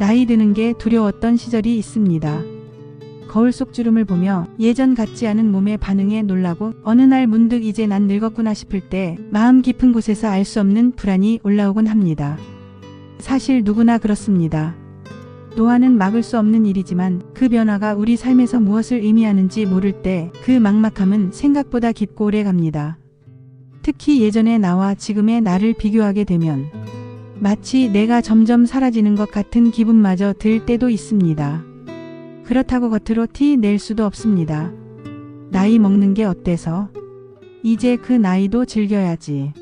나이 드는 게 두려웠던 시절이 있습니다. 거울 속 주름을 보며 예전 같지 않은 몸의 반응에 놀라고 어느 날 문득 이제 난 늙었구나 싶을 때 마음 깊은 곳에서 알 수 없는 불안이 올라오곤 합니다. 사실 누구나 그렇습니다. 노화는 막을 수 없는 일이지만 그 변화가 우리 삶에서 무엇을 의미하는지 모를 때 그 막막함은 생각보다 깊고 오래 갑니다. 특히 예전의 나와 지금의 나를 비교하게 되면 마치 내가 점점 사라지는 것 같은 기분마저 들 때도 있습니다. 그렇다고 겉으로 티 낼 수도 없습니다. 나이 먹는 게 어때서? 이제 그 나이도 즐겨야지.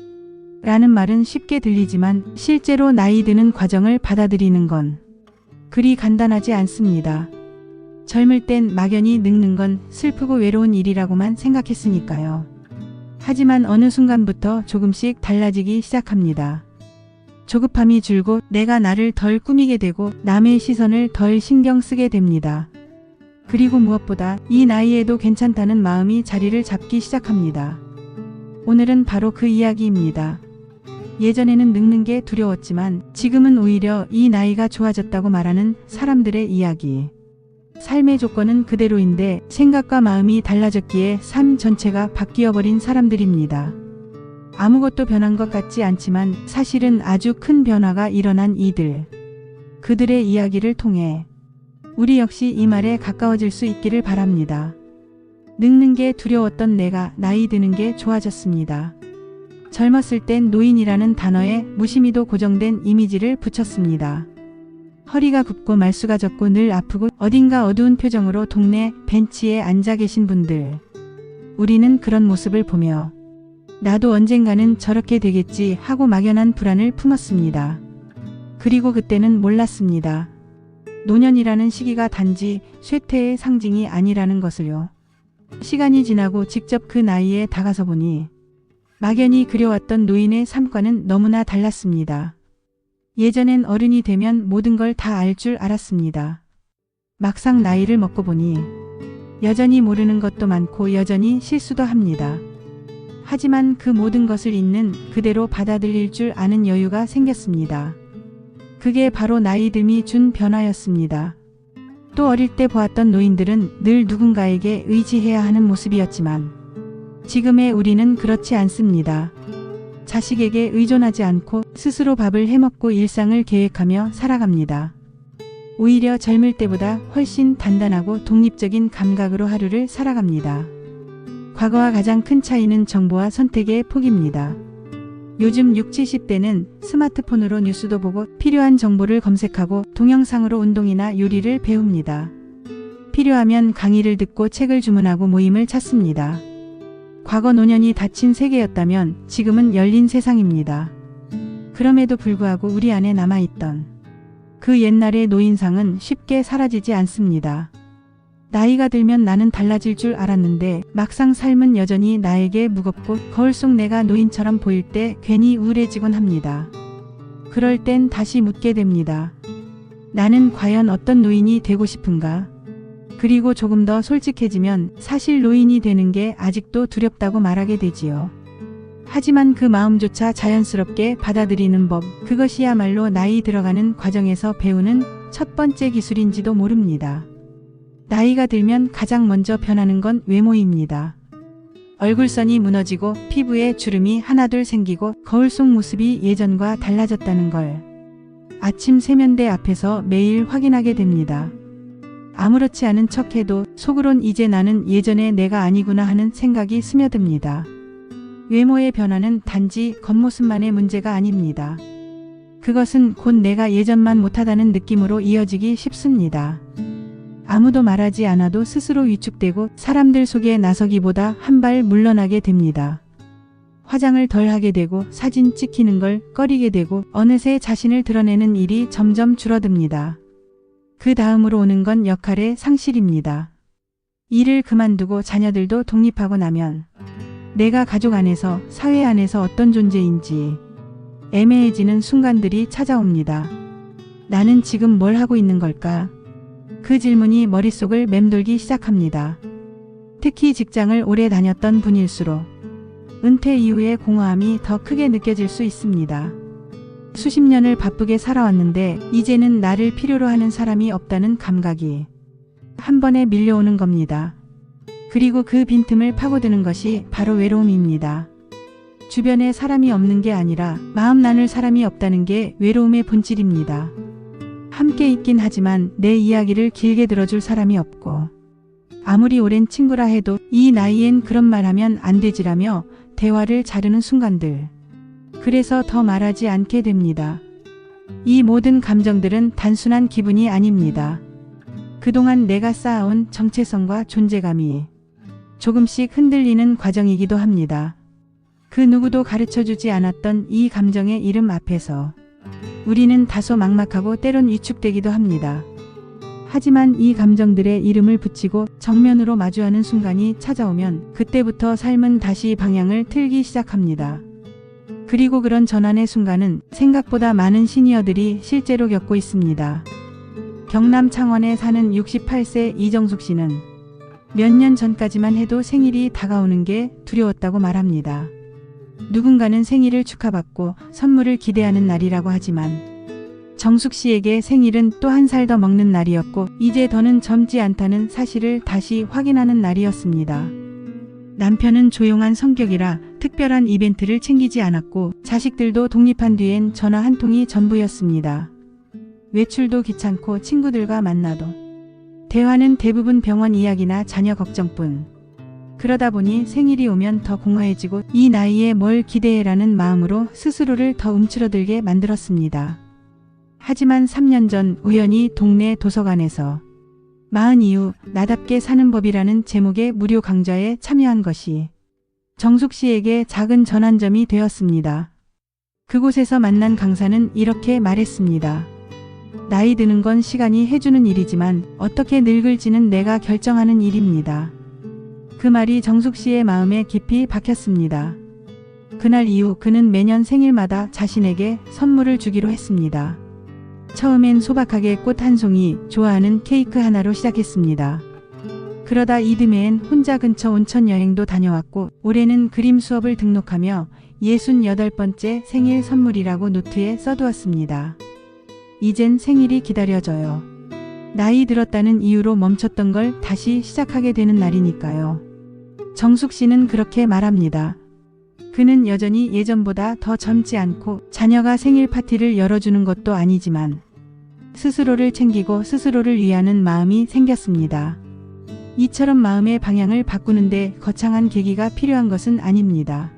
라는 말은 쉽게 들리지만 실제로 나이 드는 과정을 받아들이는 건 그리 간단하지 않습니다. 젊을 땐 막연히 늙는 건 슬프고 외로운 일이라고만 생각했으니까요. 하지만 어느 순간부터 조금씩 달라지기 시작합니다. 조급함이 줄고 내가 나를 덜 꾸미게 되고 남의 시선을 덜 신경 쓰게 됩니다. 그리고 무엇보다 이 나이에도 괜찮다는 마음이 자리를 잡기 시작합니다. 오늘은 바로 그 이야기입니다. 예전에는 늙는 게 두려웠지만 지금은 오히려 이 나이가 좋아졌다고 말하는 사람들의 이야기. 삶의 조건은 그대로인데 생각과 마음이 달라졌기에 삶 전체가 바뀌어버린 사람들입니다. 아무것도 변한 것 같지 않지만 사실은 아주 큰 변화가 일어난 이들. 그들의 이야기를 통해 우리 역시 이 말에 가까워질 수 있기를 바랍니다. 늙는 게 두려웠던 내가 나이 드는 게 좋아졌습니다. 젊었을 땐 노인이라는 단어에 무심히도 고정된 이미지를 붙였습니다. 허리가 굽고 말수가 적고 늘 아프고 어딘가 어두운 표정으로 동네 벤치에 앉아 계신 분들. 우리는 그런 모습을 보며 나도 언젠가는 저렇게 되겠지 하고 막연한 불안을 품었습니다. 그리고 그때는 몰랐습니다. 노년이라는 시기가 단지 쇠퇴의 상징이 아니라는 것을요. 시간이 지나고 직접 그 나이에 다가서 보니 막연히 그려왔던 노인의 삶과는 너무나 달랐습니다. 예전엔 어른이 되면 모든 걸 다 알 줄 알았습니다. 막상 나이를 먹고 보니 여전히 모르는 것도 많고 여전히 실수도 합니다. 하지만 그 모든 것을 있는 그대로 받아들일 줄 아는 여유가 생겼습니다. 그게 바로 나이 듦이 준 변화였습니다. 또 어릴 때 보았던 노인들은 늘 누군가에게 의지해야 하는 모습이었지만 지금의 우리는 그렇지 않습니다. 자식에게 의존하지 않고 스스로 밥을 해먹고 일상을 계획하며 살아갑니다. 오히려 젊을 때보다 훨씬 단단하고 독립적인 감각으로 하루를 살아갑니다. 과거와 가장 큰 차이는 정보와 선택의 폭입니다. 요즘 60, 70대는 스마트폰으로 뉴스도 보고 필요한 정보를 검색하고 동영상으로 운동이나 요리를 배웁니다. 필요하면 강의를 듣고 책을 주문하고 모임을 찾습니다. 과거 노년이 닫힌 세계였다면 지금은 열린 세상입니다. 그럼에도 불구하고 우리 안에 남아있던 그 옛날의 노인상은 쉽게 사라지지 않습니다. 나이가 들면 나는 달라질 줄 알았는데 막상 삶은 여전히 나에게 무겁고 거울 속 내가 노인처럼 보일 때 괜히 우울해지곤 합니다. 그럴 땐 다시 묻게 됩니다. 나는 과연 어떤 노인이 되고 싶은가? 그리고 조금 더 솔직해지면 사실 노인이 되는 게 아직도 두렵다고 말하게 되지요. 하지만 그 마음조차 자연스럽게 받아들이는 법, 그것이야말로 나이 들어가는 과정에서 배우는 첫 번째 기술인지도 모릅니다. 나이가 들면 가장 먼저 변하는 건 외모입니다. 얼굴선이 무너지고 피부에 주름이 하나둘 생기고 거울 속 모습이 예전과 달라졌다는 걸 아침 세면대 앞에서 매일 확인하게 됩니다. 아무렇지 않은 척해도 속으론 이제 나는 예전의 내가 아니구나 하는 생각이 스며듭니다. 외모의 변화는 단지 겉모습만의 문제가 아닙니다. 그것은 곧 내가 예전만 못하다는 느낌으로 이어지기 쉽습니다. 아무도 말하지 않아도 스스로 위축되고 사람들 속에 나서기보다 한 발 물러나게 됩니다. 화장을 덜 하게 되고 사진 찍히는 걸 꺼리게 되고 어느새 자신을 드러내는 일이 점점 줄어듭니다. 그 다음으로 오는 건 역할의 상실입니다. 일을 그만두고 자녀들도 독립하고 나면 내가 가족 안에서 사회 안에서 어떤 존재인지 애매해지는 순간들이 찾아옵니다. 나는 지금 뭘 하고 있는 걸까? 그 질문이 머릿속을 맴돌기 시작합니다. 특히 직장을 오래 다녔던 분일수록 은퇴 이후의 공허함이 더 크게 느껴질 수 있습니다. 수십 년을 바쁘게 살아왔는데 이제는 나를 필요로 하는 사람이 없다는 감각이 한 번에 밀려오는 겁니다. 그리고 그 빈틈을 파고드는 것이 바로 외로움입니다. 주변에 사람이 없는 게 아니라 마음 나눌 사람이 없다는 게 외로움의 본질입니다. 함께 있긴 하지만 내 이야기를 길게 들어줄 사람이 없고 아무리 오랜 친구라 해도 이 나이엔 그런 말 하면 안 되지라며 대화를 자르는 순간들. 그래서 더 말하지 않게 됩니다. 이 모든 감정들은 단순한 기분이 아닙니다. 그동안 내가 쌓아온 정체성과 존재감이 조금씩 흔들리는 과정이기도 합니다. 그 누구도 가르쳐주지 않았던 이 감정의 이름 앞에서 우리는 다소 막막하고 때론 위축되기도 합니다. 하지만 이 감정들의 이름을 붙이고 정면으로 마주하는 순간이 찾아오면 그때부터 삶은 다시 방향을 틀기 시작합니다. 그리고 그런 전환의 순간은 생각보다 많은 시니어들이 실제로 겪고 있습니다. 경남 창원에 사는 68세 이정숙 씨는 몇 년 전까지만 해도 생일이 다가오는 게 두려웠다고 말합니다. 누군가는 생일을 축하받고 선물을 기대하는 날이라고 하지만 정숙 씨에게 생일은 또 한 살 더 먹는 날이었고 이제 더는 젊지 않다는 사실을 다시 확인하는 날이었습니다. 남편은 조용한 성격이라 특별한 이벤트를 챙기지 않았고 자식들도 독립한 뒤엔 전화 한 통이 전부였습니다. 외출도 귀찮고 친구들과 만나도 대화는 대부분 병원 이야기나 자녀 걱정뿐. 그러다 보니 생일이 오면 더 공허해지고 이 나이에 뭘 기대해라는 마음으로 스스로를 더 움츠러들게 만들었습니다. 하지만 3년 전 우연히 동네 도서관에서 40 이후 나답게 사는 법이라는 제목의 무료 강좌에 참여한 것이 정숙 씨에게 작은 전환점이 되었습니다. 그곳에서 만난 강사는 이렇게 말했습니다. 나이 드는 건 시간이 해주는 일이지만 어떻게 늙을지는 내가 결정하는 일입니다. 그 말이 정숙 씨의 마음에 깊이 박혔습니다. 그날 이후 그는 매년 생일마다 자신에게 선물을 주기로 했습니다. 처음엔 소박하게 꽃 한 송이, 좋아하는 케이크 하나로 시작했습니다. 그러다 이듬해엔 혼자 근처 온천 여행도 다녀왔고 올해는 그림 수업을 등록하며 68번째 생일 선물이라고 노트에 써두었습니다. 이젠 생일이 기다려져요. 나이 들었다는 이유로 멈췄던 걸 다시 시작하게 되는 날이니까요. 정숙 씨는 그렇게 말합니다. 그는 여전히 예전보다 더 젊지 않고 자녀가 생일 파티를 열어주는 것도 아니지만 스스로를 챙기고 스스로를 위하는 마음이 생겼습니다. 이처럼 마음의 방향을 바꾸는데 거창한 계기가 필요한 것은 아닙니다.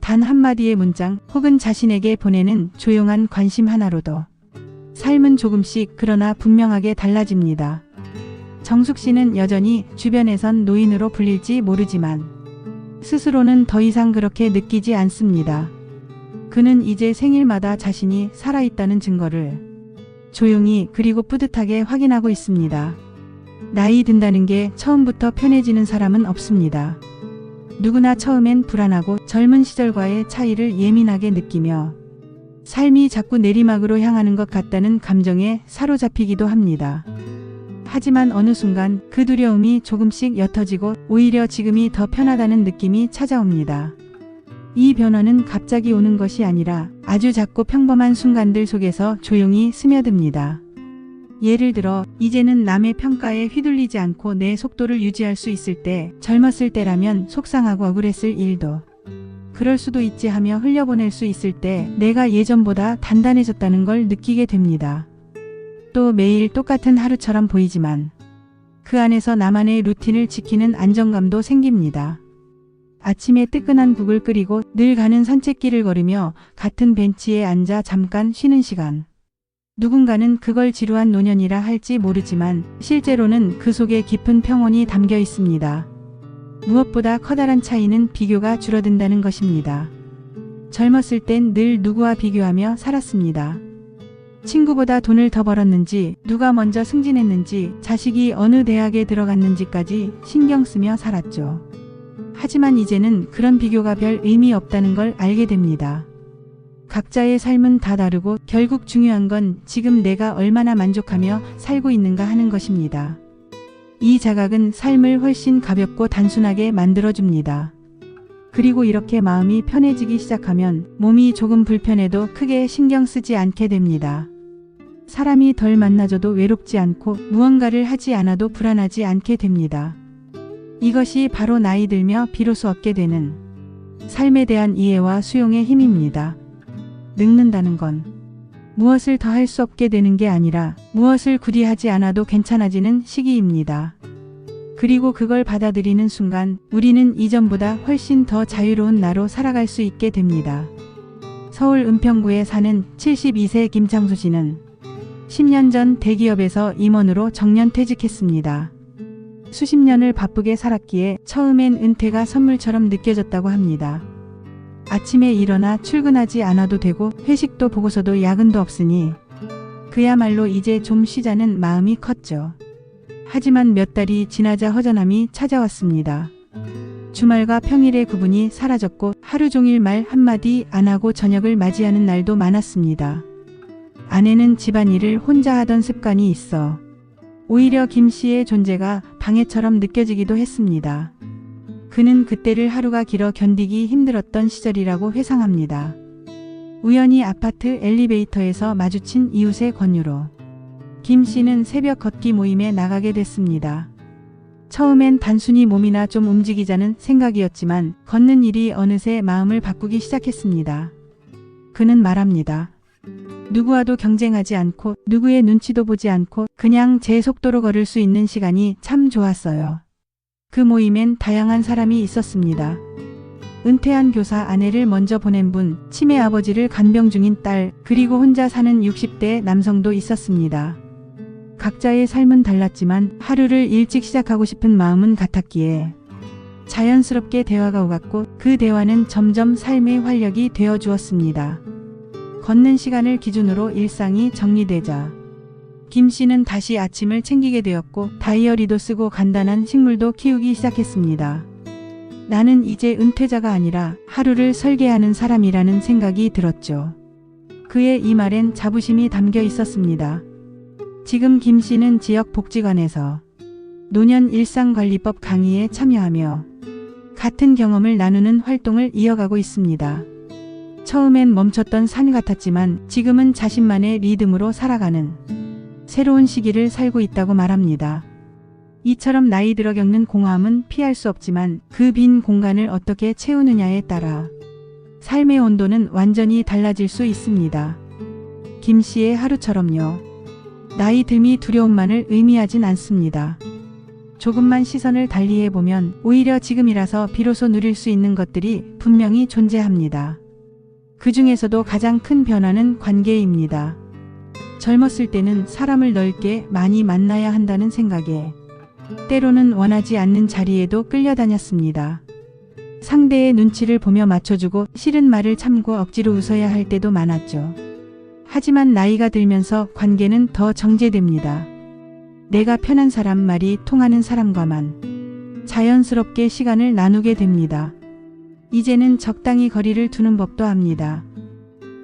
단 한마디의 문장 혹은 자신에게 보내는 조용한 관심 하나로도 삶은 조금씩 그러나 분명하게 달라집니다. 정숙 씨는 여전히 주변에선 노인으로 불릴지 모르지만 스스로는 더 이상 그렇게 느끼지 않습니다. 그는 이제 생일마다 자신이 살아있다는 증거를 조용히 그리고 뿌듯하게 확인하고 있습니다. 나이 든다는 게 처음부터 편해지는 사람은 없습니다. 누구나 처음엔 불안하고 젊은 시절과의 차이를 예민하게 느끼며 삶이 자꾸 내리막으로 향하는 것 같다는 감정에 사로잡히기도 합니다. 하지만 어느 순간 그 두려움이 조금씩 옅어지고 오히려 지금이 더 편하다는 느낌이 찾아옵니다. 이 변화는 갑자기 오는 것이 아니라 아주 작고 평범한 순간들 속에서 조용히 스며듭니다. 예를 들어 이제는 남의 평가에 휘둘리지 않고 내 속도를 유지할 수 있을 때, 젊었을 때라면 속상하고 억울했을 일도 그럴 수도 있지 하며 흘려보낼 수 있을 때 내가 예전보다 단단해졌다는 걸 느끼게 됩니다. 또 매일 똑같은 하루처럼 보이지만 그 안에서 나만의 루틴을 지키는 안정감도 생깁니다. 아침에 뜨끈한 국을 끓이고 늘 가는 산책길을 걸으며 같은 벤치에 앉아 잠깐 쉬는 시간. 누군가는 그걸 지루한 노년이라 할지 모르지만 실제로는 그 속에 깊은 평온이 담겨 있습니다. 무엇보다 커다란 차이는 비교가 줄어든다는 것입니다. 젊었을 땐 늘 누구와 비교하며 살았습니다. 친구보다 돈을 더 벌었는지, 누가 먼저 승진했는지, 자식이 어느 대학에 들어갔는지까지 신경 쓰며 살았죠. 하지만 이제는 그런 비교가 별 의미 없다는 걸 알게 됩니다. 각자의 삶은 다 다르고 결국 중요한 건 지금 내가 얼마나 만족하며 살고 있는가 하는 것입니다. 이 자각은 삶을 훨씬 가볍고 단순하게 만들어줍니다. 그리고 이렇게 마음이 편해지기 시작하면 몸이 조금 불편해도 크게 신경 쓰지 않게 됩니다. 사람이 덜 만나줘도 외롭지 않고 무언가를 하지 않아도 불안하지 않게 됩니다. 이것이 바로 나이 들며 비로소 얻게 되는 삶에 대한 이해와 수용의 힘입니다. 늙는다는 건 무엇을 더 할 수 없게 되는 게 아니라 무엇을 굳이 하지 않아도 괜찮아지는 시기입니다. 그리고 그걸 받아들이는 순간 우리는 이전보다 훨씬 더 자유로운 나로 살아갈 수 있게 됩니다. 서울 은평구에 사는 72세 김창수 씨는 10년 전 대기업에서 임원으로 정년퇴직했습니다. 수십 년을 바쁘게 살았기에 처음엔 은퇴가 선물처럼 느껴졌다고 합니다. 아침에 일어나 출근하지 않아도 되고 회식도 보고서도 야근도 없으니 그야말로 이제 좀 쉬자는 마음이 컸죠. 하지만 몇 달이 지나자 허전함이 찾아왔습니다. 주말과 평일의 구분이 사라졌고 하루 종일 말 한마디 안 하고 저녁을 맞이하는 날도 많았습니다. 아내는 집안일을 혼자 하던 습관이 있어 오히려 김 씨의 존재가 방해처럼 느껴지기도 했습니다. 그는 그때를 하루가 길어 견디기 힘들었던 시절이라고 회상합니다. 우연히 아파트 엘리베이터에서 마주친 이웃의 권유로 김 씨는 새벽 걷기 모임에 나가게 됐습니다. 처음엔 단순히 몸이나 좀 움직이자는 생각이었지만 걷는 일이 어느새 마음을 바꾸기 시작했습니다. 그는 말합니다. 누구와도 경쟁하지 않고 누구의 눈치도 보지 않고 그냥 제 속도로 걸을 수 있는 시간이 참 좋았어요. 그 모임엔 다양한 사람이 있었습니다. 은퇴한 교사 아내를 먼저 보낸 분, 치매 아버지를 간병 중인 딸, 그리고 혼자 사는 60대 남성도 있었습니다. 각자의 삶은 달랐지만 하루를 일찍 시작하고 싶은 마음은 같았기에 자연스럽게 대화가 오갔고 그 대화는 점점 삶의 활력이 되어 주었습니다. 걷는 시간을 기준으로 일상이 정리되자 김 씨는 다시 아침을 챙기게 되었고 다이어리도 쓰고 간단한 식물도 키우기 시작했습니다. 나는 이제 은퇴자가 아니라 하루를 설계하는 사람이라는 생각이 들었죠. 그의 이 말엔 자부심이 담겨 있었습니다. 지금 김 씨는 지역복지관에서 노년 일상관리법 강의에 참여하며 같은 경험을 나누는 활동을 이어가고 있습니다. 처음엔 멈췄던 산 같았지만 지금은 자신만의 리듬으로 살아가는 새로운 시기를 살고 있다고 말합니다. 이처럼 나이 들어 겪는 공허함은 피할 수 없지만 그 빈 공간을 어떻게 채우느냐에 따라 삶의 온도는 완전히 달라질 수 있습니다. 김 씨의 하루처럼요. 나이 듦이 두려움만을 의미하진 않습니다. 조금만 시선을 달리해보면 오히려 지금이라서 비로소 누릴 수 있는 것들이 분명히 존재합니다. 그 중에서도 가장 큰 변화는 관계입니다. 젊었을 때는 사람을 넓게 많이 만나야 한다는 생각에 때로는 원하지 않는 자리에도 끌려다녔습니다. 상대의 눈치를 보며 맞춰주고 싫은 말을 참고 억지로 웃어야 할 때도 많았죠. 하지만 나이가 들면서 관계는 더 정제됩니다. 내가 편한 사람, 말이 통하는 사람과만 자연스럽게 시간을 나누게 됩니다. 이제는 적당히 거리를 두는 법도 합니다.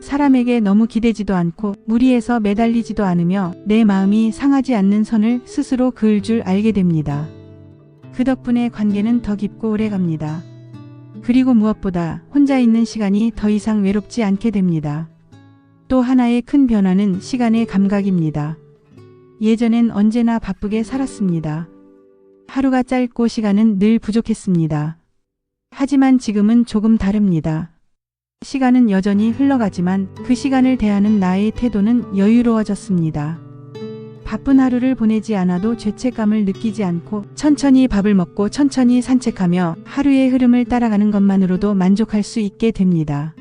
사람에게 너무 기대지도 않고 무리해서 매달리지도 않으며 내 마음이 상하지 않는 선을 스스로 그을 줄 알게 됩니다. 그 덕분에 관계는 더 깊고 오래갑니다. 그리고 무엇보다 혼자 있는 시간이 더 이상 외롭지 않게 됩니다. 또 하나의 큰 변화는 시간의 감각입니다. 예전엔 언제나 바쁘게 살았습니다. 하루가 짧고 시간은 늘 부족했습니다. 하지만 지금은 조금 다릅니다. 시간은 여전히 흘러가지만 그 시간을 대하는 나의 태도는 여유로워졌습니다. 바쁜 하루를 보내지 않아도 죄책감을 느끼지 않고 천천히 밥을 먹고 천천히 산책하며 하루의 흐름을 따라가는 것만으로도 만족할 수 있게 됩니다.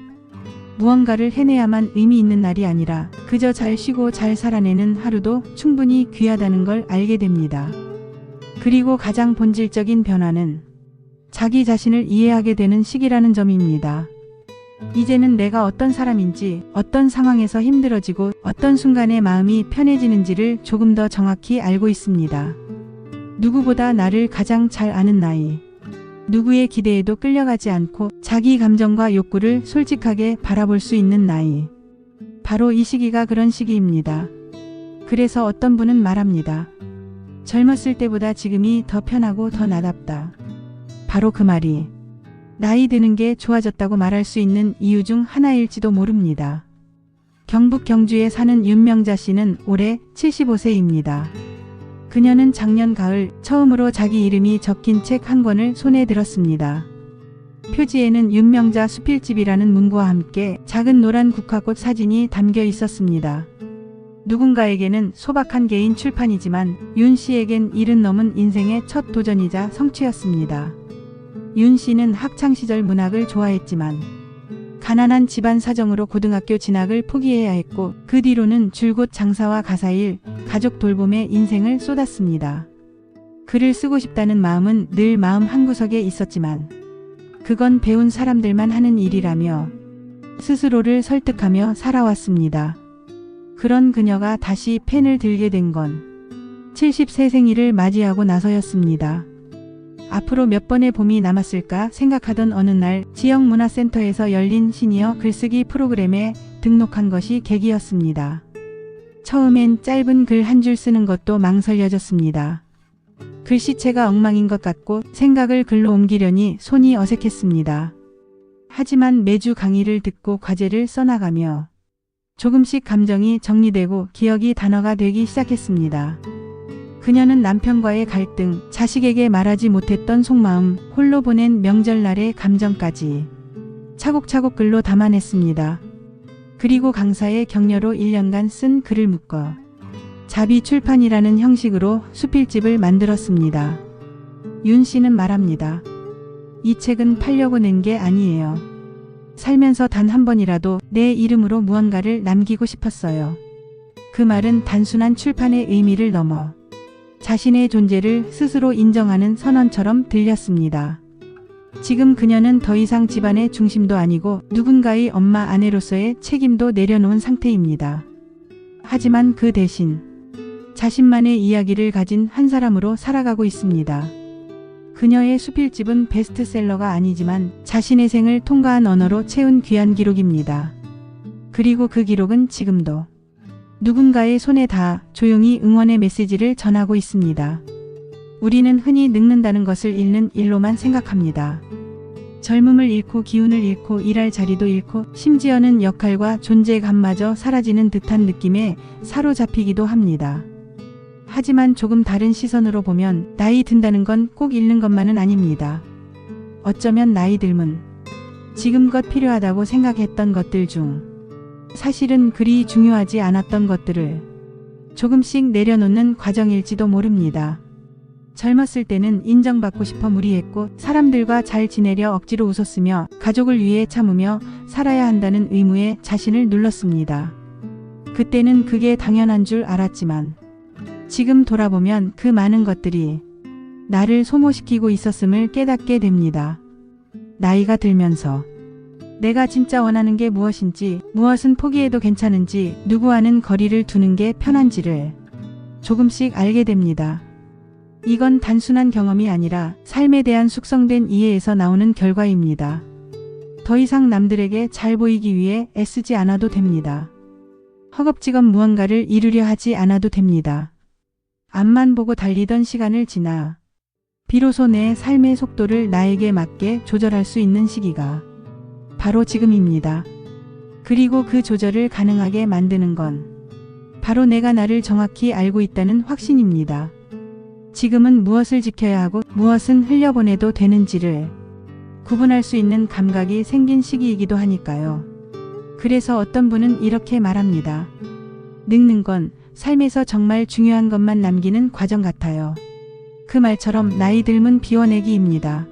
무언가를 해내야만 의미 있는 날이 아니라 그저 잘 쉬고 잘 살아내는 하루도 충분히 귀하다는 걸 알게 됩니다. 그리고 가장 본질적인 변화는 자기 자신을 이해하게 되는 시기라는 점입니다. 이제는 내가 어떤 사람인지, 어떤 상황에서 힘들어지고 어떤 순간에 마음이 편해지는지를 조금 더 정확히 알고 있습니다. 누구보다 나를 가장 잘 아는 나이. 누구의 기대에도 끌려가지 않고 자기 감정과 욕구를 솔직하게 바라볼 수 있는 나이. 바로 이 시기가 그런 시기입니다. 그래서 어떤 분은 말합니다. 젊었을 때보다 지금이 더 편하고 더 나답다. 바로 그 말이 나이 드는 게 좋아졌다고 말할 수 있는 이유 중 하나일지도 모릅니다. 경북 경주에 사는 윤명자 씨는 올해 75세입니다. 그녀는 작년 가을 처음으로 자기 이름이 적힌 책 한 권을 손에 들었습니다. 표지에는 윤명자 수필집이라는 문구와 함께 작은 노란 국화꽃 사진이 담겨 있었습니다. 누군가에게는 소박한 개인 출판이지만 윤 씨에겐 70 넘은 인생의 첫 도전이자 성취였습니다. 윤 씨는 학창시절 문학을 좋아했지만 가난한 집안 사정으로 고등학교 진학을 포기해야 했고 그 뒤로는 줄곧 장사와 가사일, 가족 돌봄에 인생을 쏟았습니다. 글을 쓰고 싶다는 마음은 늘 마음 한구석에 있었지만 그건 배운 사람들만 하는 일이라며 스스로를 설득하며 살아왔습니다. 그런 그녀가 다시 펜을 들게 된 건 70세 생일을 맞이하고 나서였습니다. 앞으로 몇 번의 봄이 남았을까 생각하던 어느 날 지역문화센터에서 열린 시니어 글쓰기 프로그램에 등록한 것이 계기였습니다. 처음엔 짧은 글 한 줄 쓰는 것도 망설여졌습니다. 글씨체가 엉망인 것 같고 생각을 글로 옮기려니 손이 어색했습니다. 하지만 매주 강의를 듣고 과제를 써나가며 조금씩 감정이 정리되고 기억이 단어가 되기 시작했습니다. 그녀는 남편과의 갈등, 자식에게 말하지 못했던 속마음, 홀로 보낸 명절날의 감정까지 차곡차곡 글로 담아냈습니다. 그리고 강사의 격려로 1년간 쓴 글을 묶어 자비 출판이라는 형식으로 수필집을 만들었습니다. 윤 씨는 말합니다. 이 책은 팔려고 낸 게 아니에요. 살면서 단 한 번이라도 내 이름으로 무언가를 남기고 싶었어요. 그 말은 단순한 출판의 의미를 넘어 자신의 존재를 스스로 인정하는 선언처럼 들렸습니다. 지금 그녀는 더 이상 집안의 중심도 아니고 누군가의 엄마 아내로서의 책임도 내려놓은 상태입니다. 하지만 그 대신 자신만의 이야기를 가진 한 사람으로 살아가고 있습니다. 그녀의 수필집은 베스트셀러가 아니지만 자신의 생을 통과한 언어로 채운 귀한 기록입니다. 그리고 그 기록은 지금도 누군가의 손에 닿아 조용히 응원의 메시지를 전하고 있습니다. 우리는 흔히 늙는다는 것을 잃는 일로만 생각합니다. 젊음을 잃고 기운을 잃고 일할 자리도 잃고 심지어는 역할과 존재감마저 사라지는 듯한 느낌에 사로잡히기도 합니다. 하지만 조금 다른 시선으로 보면 나이 든다는 건 꼭 잃는 것만은 아닙니다. 어쩌면 나이 듦은 지금껏 필요하다고 생각했던 것들 중 사실은 그리 중요하지 않았던 것들을 조금씩 내려놓는 과정일지도 모릅니다. 젊었을 때는 인정받고 싶어 무리했고 사람들과 잘 지내려 억지로 웃었으며 가족을 위해 참으며 살아야 한다는 의무에 자신을 눌렀습니다. 그때는 그게 당연한 줄 알았지만 지금 돌아보면 그 많은 것들이 나를 소모시키고 있었음을 깨닫게 됩니다. 나이가 들면서 내가 진짜 원하는 게 무엇인지, 무엇은 포기해도 괜찮은지, 누구와는 거리를 두는 게 편한지를 조금씩 알게 됩니다. 이건 단순한 경험이 아니라 삶에 대한 숙성된 이해에서 나오는 결과입니다. 더 이상 남들에게 잘 보이기 위해 애쓰지 않아도 됩니다. 허겁지겁 무언가를 이루려 하지 않아도 됩니다. 앞만 보고 달리던 시간을 지나 비로소 내 삶의 속도를 나에게 맞게 조절할 수 있는 시기가 바로 지금입니다. 그리고 그 조절을 가능하게 만드는 건 바로 내가 나를 정확히 알고 있다는 확신입니다. 지금은 무엇을 지켜야 하고 무엇은 흘려보내도 되는지를 구분할 수 있는 감각이 생긴 시기이기도 하니까요. 그래서 어떤 분은 이렇게 말합니다. 늙는 건 삶에서 정말 중요한 것만 남기는 과정 같아요. 그 말처럼 나이 듦은 비워내기입니다.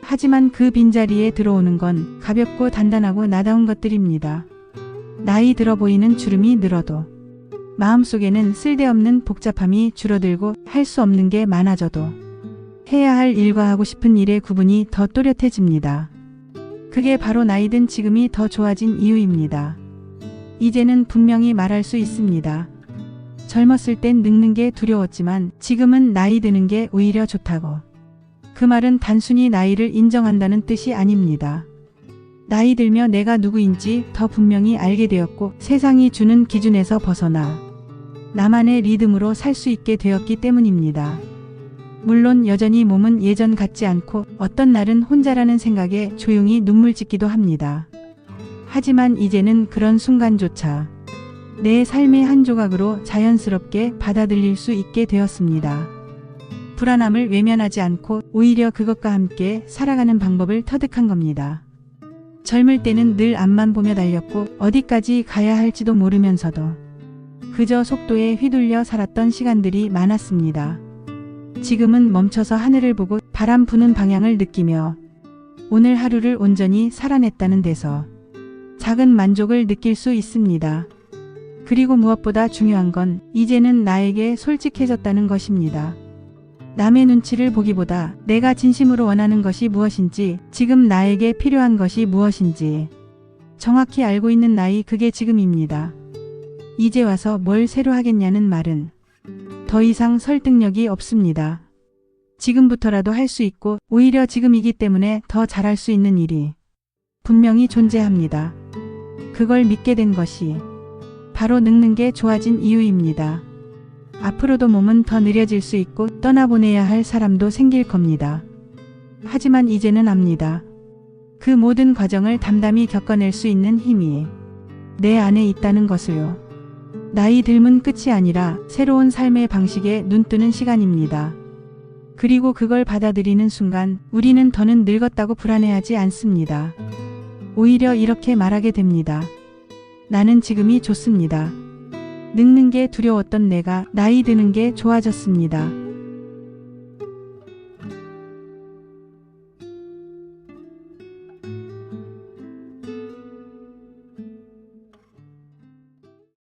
하지만 그 빈자리에 들어오는 건 가볍고 단단하고 나다운 것들입니다. 나이 들어 보이는 주름이 늘어도 마음속에는 쓸데없는 복잡함이 줄어들고 할 수 없는 게 많아져도 해야 할 일과 하고 싶은 일의 구분이 더 또렷해집니다. 그게 바로 나이 든 지금이 더 좋아진 이유입니다. 이제는 분명히 말할 수 있습니다. 젊었을 땐 늙는 게 두려웠지만 지금은 나이 드는 게 오히려 좋다고. 그 말은 단순히 나이를 인정한다는 뜻이 아닙니다. 나이 들며 내가 누구인지 더 분명히 알게 되었고 세상이 주는 기준에서 벗어나 나만의 리듬으로 살 수 있게 되었기 때문입니다. 물론 여전히 몸은 예전 같지 않고 어떤 날은 혼자라는 생각에 조용히 눈물 짓기도 합니다. 하지만 이제는 그런 순간조차 내 삶의 한 조각으로 자연스럽게 받아들일 수 있게 되었습니다. 불안함을 외면하지 않고 오히려 그것과 함께 살아가는 방법을 터득한 겁니다. 젊을 때는 늘 앞만 보며 달렸고 어디까지 가야 할지도 모르면서도 그저 속도에 휘둘려 살았던 시간들이 많았습니다. 지금은 멈춰서 하늘을 보고 바람 부는 방향을 느끼며 오늘 하루를 온전히 살아냈다는 데서 작은 만족을 느낄 수 있습니다. 그리고 무엇보다 중요한 건 이제는 나에게 솔직해졌다는 것입니다. 남의 눈치를 보기보다 내가 진심으로 원하는 것이 무엇인지, 지금 나에게 필요한 것이 무엇인지 정확히 알고 있는 나이, 그게 지금입니다. 이제 와서 뭘 새로 하겠냐는 말은 더 이상 설득력이 없습니다. 지금부터라도 할 수 있고 오히려 지금이기 때문에 더 잘할 수 있는 일이 분명히 존재합니다. 그걸 믿게 된 것이 바로 늙는 게 좋아진 이유입니다. 앞으로도 몸은 더 느려질 수 있고 떠나보내야 할 사람도 생길 겁니다. 하지만 이제는 압니다. 그 모든 과정을 담담히 겪어낼 수 있는 힘이 내 안에 있다는 것을요. 나이 들면 끝이 아니라 새로운 삶의 방식에 눈뜨는 시간입니다. 그리고 그걸 받아들이는 순간 우리는 더는 늙었다고 불안해하지 않습니다. 오히려 이렇게 말하게 됩니다. 나는 지금이 좋습니다. 늙는 게 두려웠던 내가 나이 드는 게 좋아졌습니다.